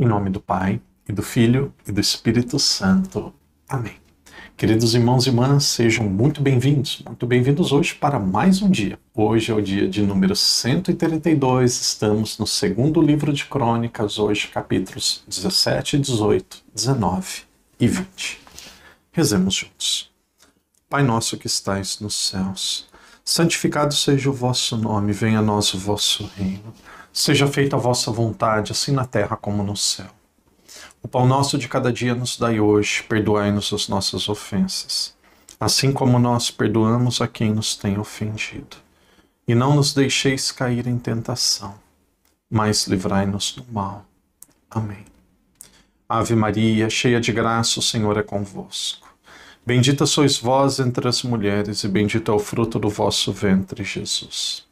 Em nome do Pai, e do Filho, e do Espírito Santo. Amém. Queridos irmãos e irmãs, sejam muito bem-vindos hoje para mais um dia. Hoje é o dia de número 132, estamos no segundo livro de Crônicas, hoje capítulos 17, 18, 19 e 20. Rezemos juntos. Pai nosso que estais nos céus, santificado seja o vosso nome, venha a nós o vosso reino. Seja feita a vossa vontade, assim na terra como no céu. O pão nosso de cada dia nos dai hoje, perdoai-nos as nossas ofensas, assim como nós perdoamos a quem nos tem ofendido. E não nos deixeis cair em tentação, mas livrai-nos do mal. Amém. Ave Maria, cheia de graça, o Senhor é convosco. Bendita sois vós entre as mulheres, e bendito é o fruto do vosso ventre, Jesus.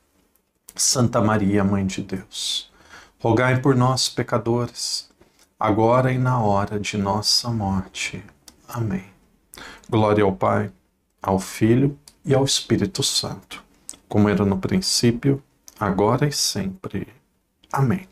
Santa Maria, Mãe de Deus, rogai por nós, pecadores, agora e na hora de nossa morte. Amém. Glória ao Pai, ao Filho e ao Espírito Santo, como era no princípio, agora e sempre. Amém.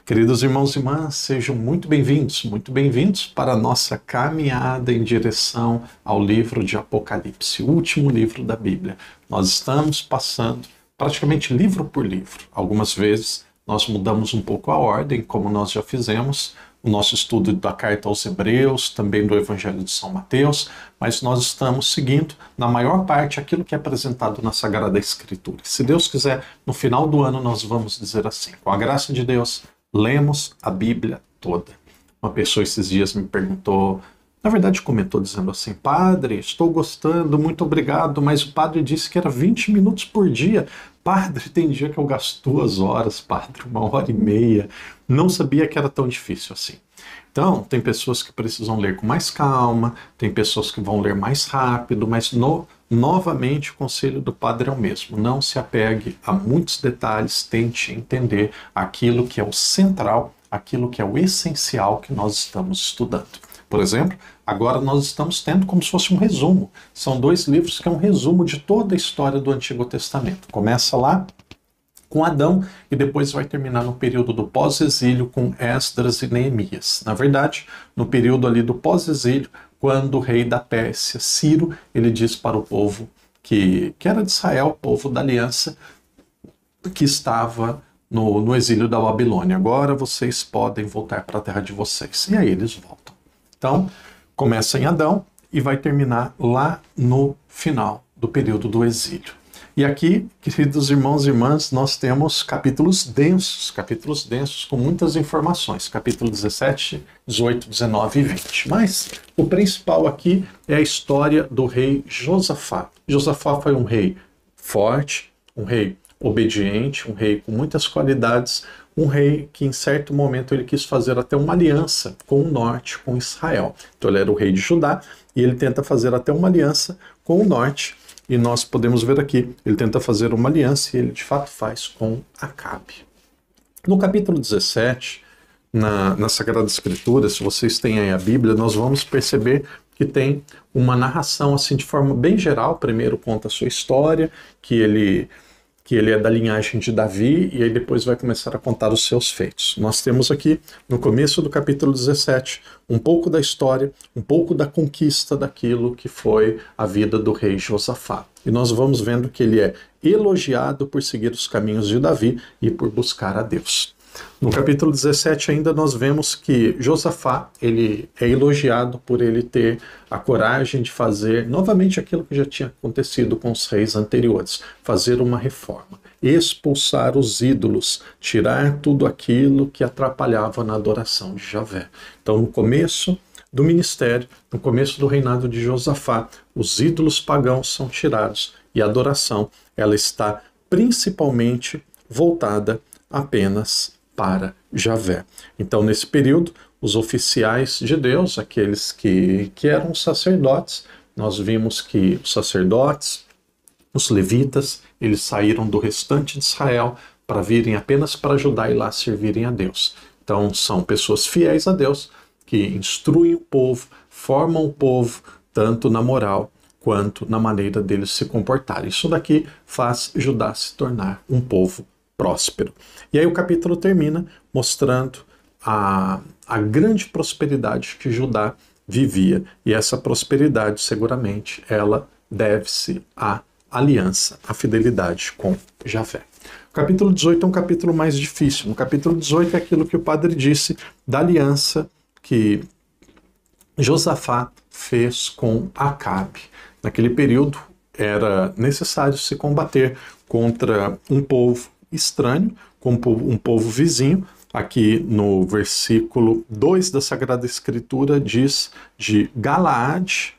Queridos irmãos e irmãs, sejam muito bem-vindos para a nossa caminhada em direção ao livro de Apocalipse, o último livro da Bíblia. Nós estamos passando praticamente livro por livro. Algumas vezes nós mudamos um pouco a ordem, como nós já fizemos, o nosso estudo da carta aos Hebreus, também do Evangelho de São Mateus, mas nós estamos seguindo, na maior parte, aquilo que é apresentado na Sagrada Escritura. Se Deus quiser, no final do ano nós vamos dizer assim, com a graça de Deus, lemos a Bíblia toda. Uma pessoa esses dias me perguntou, na verdade comentou dizendo assim, padre, estou gostando, muito obrigado, mas o padre disse que era 20 minutos por dia. Padre, tem dia que eu gasto 2 horas, padre, 1h30. Não sabia que era tão difícil assim. Então, tem pessoas que precisam ler com mais calma, tem pessoas que vão ler mais rápido, mas novamente o conselho do padre é o mesmo. Não se apegue a muitos detalhes, tente entender aquilo que é o central, aquilo que é o essencial que nós estamos estudando. Por exemplo, agora nós estamos tendo como se fosse um resumo. São 2 livros que é um resumo de toda a história do Antigo Testamento. Começa lá com Adão e depois vai terminar no período do pós-exílio com Esdras e Neemias. Na verdade, no período ali do pós-exílio, quando o rei da Pérsia, Ciro, ele diz para o povo que era de Israel, o povo da aliança, que estava no exílio da Babilônia. Agora vocês podem voltar para a terra de vocês. E aí eles voltam. Então, começa em Adão e vai terminar lá no final do período do exílio. E aqui, queridos irmãos e irmãs, nós temos capítulos densos com muitas informações. Capítulo 17, 18, 19 e 20. Mas o principal aqui é a história do rei Josafá. Josafá foi um rei forte, um rei obediente, um rei com muitas qualidades, um rei que em certo momento ele quis fazer até uma aliança com o norte, com Israel. Então ele era o rei de Judá e ele tenta fazer até uma aliança com o norte. E nós podemos ver aqui, ele tenta fazer uma aliança e ele de fato faz com Acabe. No capítulo 17, na Sagrada Escritura, se vocês têm aí a Bíblia, nós vamos perceber que tem uma narração assim de forma bem geral. Primeiro conta a sua história, que ele é da linhagem de Davi, e aí depois vai começar a contar os seus feitos. Nós temos aqui, no começo do capítulo 17, um pouco da história, um pouco da conquista daquilo que foi a vida do rei Josafá. E nós vamos vendo que ele é elogiado por seguir os caminhos de Davi e por buscar a Deus. No capítulo 17 ainda nós vemos que Josafá, ele é elogiado por ele ter a coragem de fazer novamente aquilo que já tinha acontecido com os reis anteriores, fazer uma reforma, expulsar os ídolos, tirar tudo aquilo que atrapalhava na adoração de Javé. Então no começo do ministério, no começo do reinado de Josafá, os ídolos pagãos são tirados e a adoração ela está principalmente voltada apenas para Javé. Então, nesse período, os oficiais de Deus, aqueles que eram sacerdotes, nós vimos que os sacerdotes, os levitas, eles saíram do restante de Israel para virem apenas para Judá e lá servirem a Deus. Então, são pessoas fiéis a Deus, que instruem o povo, formam o povo, tanto na moral quanto na maneira deles se comportarem. Isso daqui faz Judá se tornar um povo próspero. E aí o capítulo termina mostrando a grande prosperidade que Judá vivia. E essa prosperidade, seguramente, ela deve-se à aliança, à fidelidade com Javé. O capítulo 18 é um capítulo mais difícil. No capítulo 18 é aquilo que o padre disse da aliança que Josafá fez com Acabe. Naquele período era necessário se combater contra um povo estranho, com um povo vizinho. Aqui no versículo 2 da Sagrada Escritura diz de Galaade,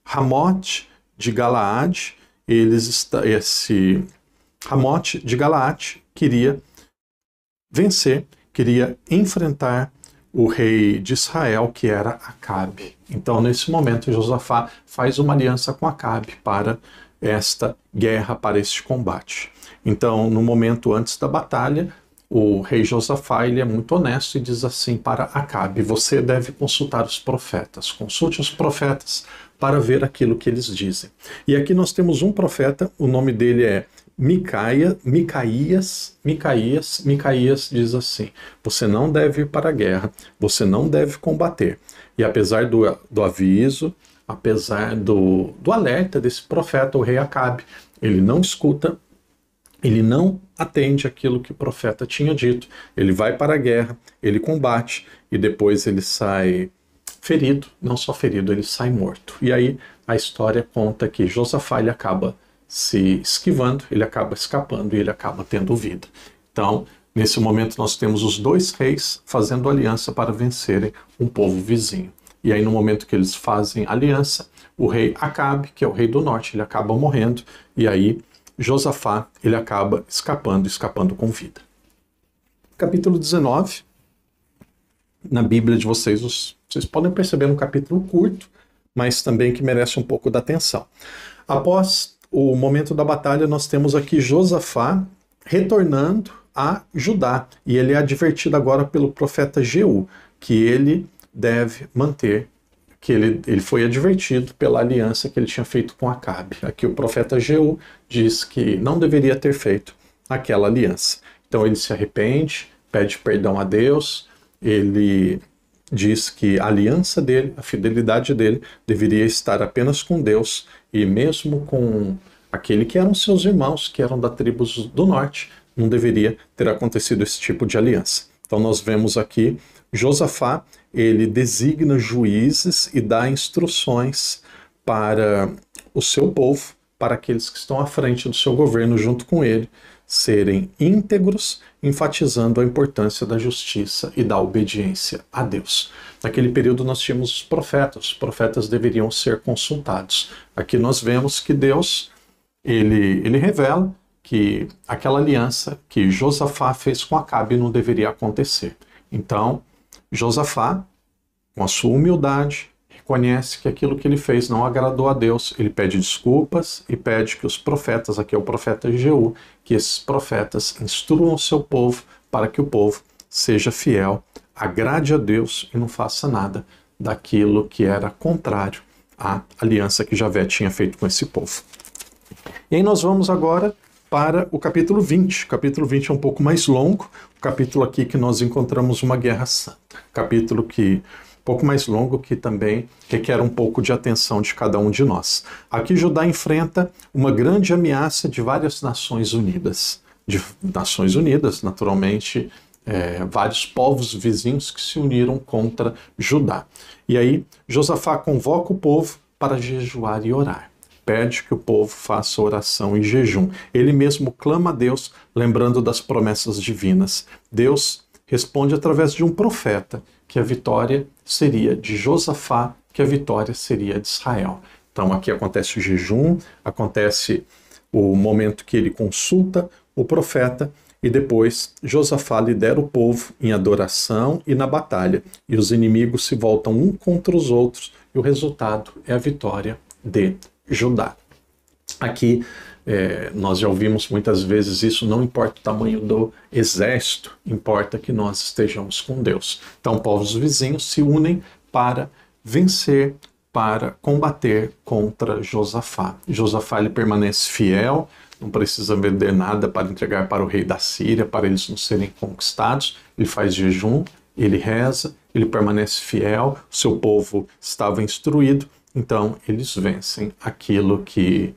Ramote de Galaade. Esse Ramote de Galaade queria vencer, queria enfrentar o rei de Israel, que era Acabe. Então, nesse momento, Josafá faz uma aliança com Acabe para esta guerra, para este combate. Então, no momento antes da batalha, o rei Josafá ele é muito honesto e diz assim para Acabe: você deve consultar os profetas, consulte os profetas para ver aquilo que eles dizem. E aqui nós temos um profeta, o nome dele é Micaías diz assim: você não deve ir para a guerra, você não deve combater. E apesar do aviso, apesar do alerta desse profeta, o rei Acabe, ele não escuta, ele não atende aquilo que o profeta tinha dito. Ele vai para a guerra, ele combate e depois ele sai ferido, não só ferido, ele sai morto. E aí a história conta que Josafá ele acaba se esquivando, ele acaba escapando e ele acaba tendo vida. Então, nesse momento nós temos os dois reis fazendo aliança para vencerem um povo vizinho. E aí no momento que eles fazem aliança, o rei Acabe, que é o rei do norte, ele acaba morrendo e aí Josafá ele acaba escapando com vida. Capítulo 19, na Bíblia de vocês podem perceber um capítulo curto, mas também que merece um pouco da atenção. Após o momento da batalha, nós temos aqui Josafá retornando a Judá. E ele é advertido agora pelo profeta Jeú, que ele deve manter, que ele foi advertido pela aliança que ele tinha feito com Acabe. Aqui o profeta Jeú diz que não deveria ter feito aquela aliança. Então ele se arrepende, pede perdão a Deus, ele diz que a aliança dele, a fidelidade dele, deveria estar apenas com Deus e mesmo com aquele que eram seus irmãos, que eram da tribo do norte, não deveria ter acontecido esse tipo de aliança. Então nós vemos aqui Josafá, ele designa juízes e dá instruções para o seu povo, para aqueles que estão à frente do seu governo junto com ele, serem íntegros, enfatizando a importância da justiça e da obediência a Deus. Naquele período nós tínhamos os profetas deveriam ser consultados. Aqui nós vemos que Deus, ele revela que aquela aliança que Josafá fez com Acabe não deveria acontecer. Então, Josafá, com a sua humildade, reconhece que aquilo que ele fez não agradou a Deus, ele pede desculpas e pede que os profetas, aqui é o profeta Jeú, que esses profetas instruam o seu povo para que o povo seja fiel, agrade a Deus e não faça nada daquilo que era contrário à aliança que Javé tinha feito com esse povo. E aí nós vamos agora para o capítulo 20. O capítulo 20 é um pouco mais longo, o capítulo aqui que nós encontramos uma guerra santa. Capítulo que um pouco mais longo, que também requer um pouco de atenção de cada um de nós. Aqui Judá enfrenta uma grande ameaça de várias nações unidas. De nações unidas, naturalmente, vários povos vizinhos que se uniram contra Judá. E aí Josafá convoca o povo para jejuar e orar. Pede que o povo faça oração e jejum. Ele mesmo clama a Deus, lembrando das promessas divinas. Deus responde através de um profeta que a vitória seria de Josafá, que a vitória seria de Israel. Então aqui acontece o jejum, acontece o momento que ele consulta o profeta e depois Josafá lidera o povo em adoração e na batalha. E os inimigos se voltam um contra os outros e o resultado é a vitória de Judá. Aqui nós já ouvimos muitas vezes isso, não importa o tamanho do exército, importa que nós estejamos com Deus. Então povos vizinhos se unem para vencer, para combater contra Josafá. Josafá ele permanece fiel, não precisa vender nada para entregar para o rei da Síria, para eles não serem conquistados. Ele faz jejum Ele reza, ele permanece fiel, seu povo estava instruído, então eles vencem aquilo que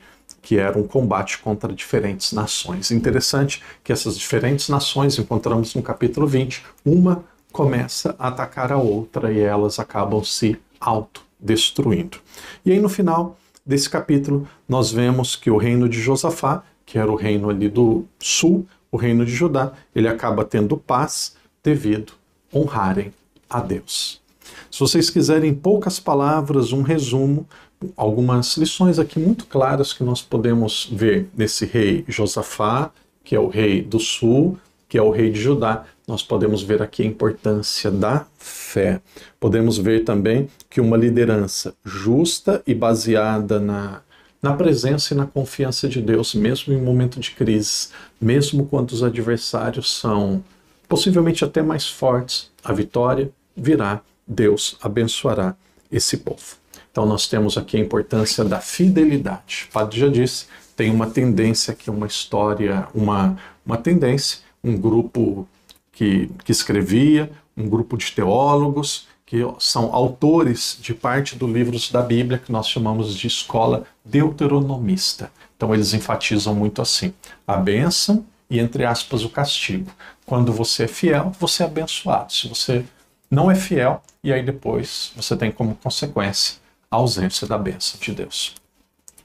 era um combate contra diferentes nações. Interessante que essas diferentes nações, encontramos no capítulo 20, uma começa a atacar a outra e elas acabam se autodestruindo. E aí no final desse capítulo nós vemos que o reino de Josafá, que era o reino ali do sul, o reino de Judá, ele acaba tendo paz devido a honrarem a Deus. Se vocês quiserem, em poucas palavras, um resumo, algumas lições aqui muito claras que nós podemos ver nesse rei Josafá, que é o rei do sul, que é o rei de Judá. Nós podemos ver aqui a importância da fé. Podemos ver também que uma liderança justa e baseada na presença e na confiança de Deus, mesmo em momento de crise, mesmo quando os adversários são possivelmente até mais fortes, a vitória virá, Deus abençoará esse povo. Então nós temos aqui a importância da fidelidade. O padre já disse, tem uma tendência aqui, uma história, uma tendência, um grupo que escrevia, um grupo de teólogos, que são autores de parte dos livros da Bíblia, que nós chamamos de escola deuteronomista. Então eles enfatizam muito assim, a bênção e, entre aspas, o castigo. Quando você é fiel, você é abençoado. Se você não é fiel, e aí depois você tem como consequência a ausência da bênção de Deus.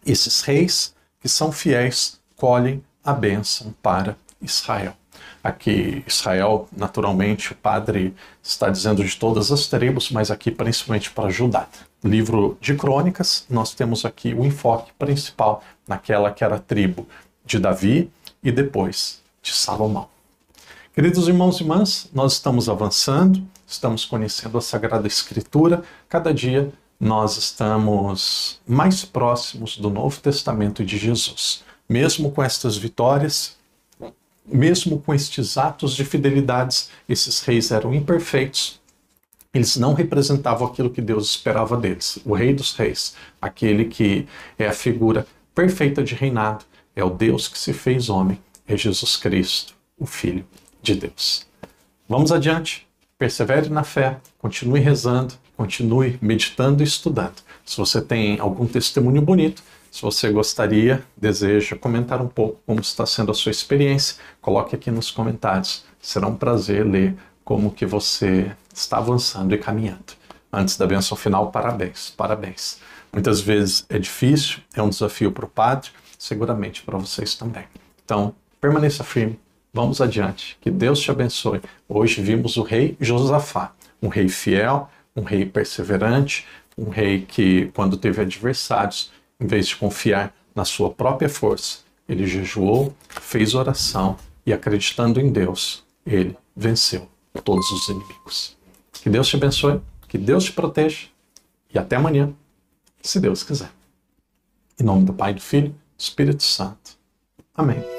Esses reis que são fiéis colhem a bênção para Israel. Aqui, Israel, naturalmente, o padre está dizendo de todas as tribos, mas aqui principalmente para Judá. No livro de Crônicas, nós temos aqui o enfoque principal naquela que era a tribo de Davi e depois de Salomão. Queridos irmãos e irmãs, nós estamos avançando, estamos conhecendo a Sagrada Escritura, cada dia nós estamos mais próximos do Novo Testamento e de Jesus. Mesmo com estas vitórias, mesmo com estes atos de fidelidades, esses reis eram imperfeitos, eles não representavam aquilo que Deus esperava deles. O Rei dos Reis, aquele que é a figura perfeita de reinado, é o Deus que se fez homem, é Jesus Cristo, o Filho de Deus. Vamos adiante, persevere na fé, continue rezando, continue meditando e estudando. Se você tem algum testemunho bonito, se você gostaria, deseja comentar um pouco como está sendo a sua experiência, coloque aqui nos comentários. Será um prazer ler como que você está avançando e caminhando. Antes da bênção final, parabéns, parabéns. Muitas vezes é difícil, é um desafio para o padre, seguramente para vocês também. Então, permaneça firme, vamos adiante, que Deus te abençoe. Hoje vimos o rei Josafá, um rei fiel, um rei perseverante, um rei que, quando teve adversários, em vez de confiar na sua própria força, ele jejuou, fez oração e, acreditando em Deus, ele venceu todos os inimigos. Que Deus te abençoe, que Deus te proteja e até amanhã, se Deus quiser. Em nome do Pai, do Filho e do Espírito Santo. Amém.